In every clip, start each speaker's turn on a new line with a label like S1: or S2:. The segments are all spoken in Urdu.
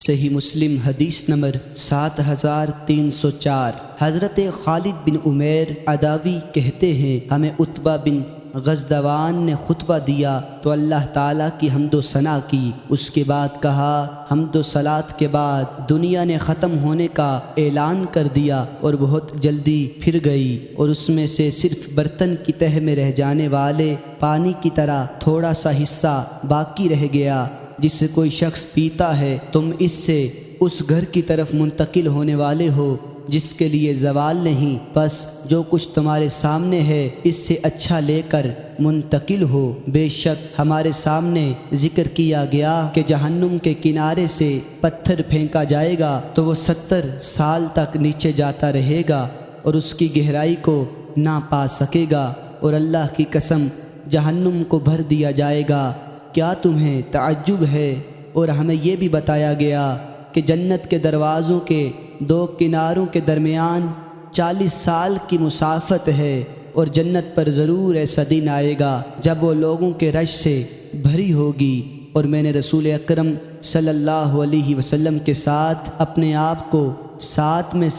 S1: صحیح مسلم حدیث نمبر 7304۔ حضرت خالد بن عمیر عداوی کہتے ہیں ہمیں عتبہ بن غزدوان نے خطبہ دیا تو اللہ تعالیٰ کی حمد و ثنا کی، اس کے بعد کہا حمد و صلات کے بعد دنیا نے ختم ہونے کا اعلان کر دیا اور بہت جلدی پھر گئی، اور اس میں سے صرف برتن کی تہ میں رہ جانے والے پانی کی طرح تھوڑا سا حصہ باقی رہ گیا، جس سے کوئی شخص پیتا ہے تم اس سے اس گھر کی طرف منتقل ہونے والے ہو جس کے لیے زوال نہیں، بس جو کچھ تمہارے سامنے ہے اس سے اچھا لے کر منتقل ہو۔ بے شک ہمارے سامنے ذکر کیا گیا کہ جہنم کے کنارے سے پتھر پھینکا جائے گا تو وہ 70 سال تک نیچے جاتا رہے گا اور اس کی گہرائی کو نہ پا سکے گا، اور اللہ کی قسم جہنم کو بھر دیا جائے گا۔ کیا تمہیں تعجب ہے؟ اور ہمیں یہ بھی بتایا گیا کہ جنت کے دروازوں کے 2 کناروں کے درمیان 40 سال کی مسافت ہے، اور جنت پر ضرور ایسا دن آئے گا جب وہ لوگوں کے رش سے بھری ہوگی، اور میں نے رسول اکرم صلی اللہ علیہ وسلم کے ساتھ اپنے آپ کو 7 میں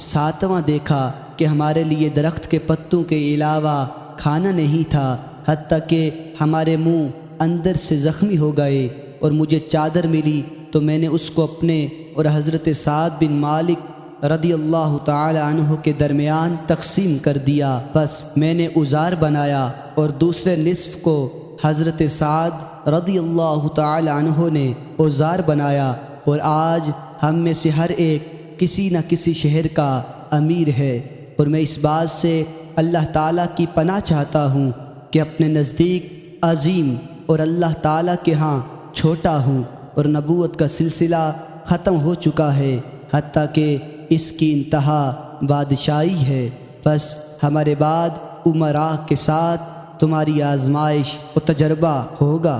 S1: 7واں دیکھا کہ ہمارے لیے درخت کے پتوں کے علاوہ کھانا نہیں تھا، حتیٰ کہ ہمارے منہ اندر سے زخمی ہو گئے، اور مجھے چادر ملی تو میں نے اس کو اپنے اور حضرت سعد بن مالک رضی اللہ تعالی عنہ کے درمیان تقسیم کر دیا، بس میں نے ازار بنایا اور دوسرے نصف کو حضرت سعد رضی اللہ تعالی عنہ نے ازار بنایا، اور آج ہم میں سے ہر ایک کسی نہ کسی شہر کا امیر ہے، اور میں اس بات سے اللہ تعالیٰ کی پناہ چاہتا ہوں کہ اپنے نزدیک عظیم اور اللہ تعالیٰ کے ہاں چھوٹا ہوں، اور نبوت کا سلسلہ ختم ہو چکا ہے، حتیٰ کہ اس کی انتہا بادشاہی ہے، بس ہمارے بعد امراء کے ساتھ تمہاری آزمائش و تجربہ ہوگا۔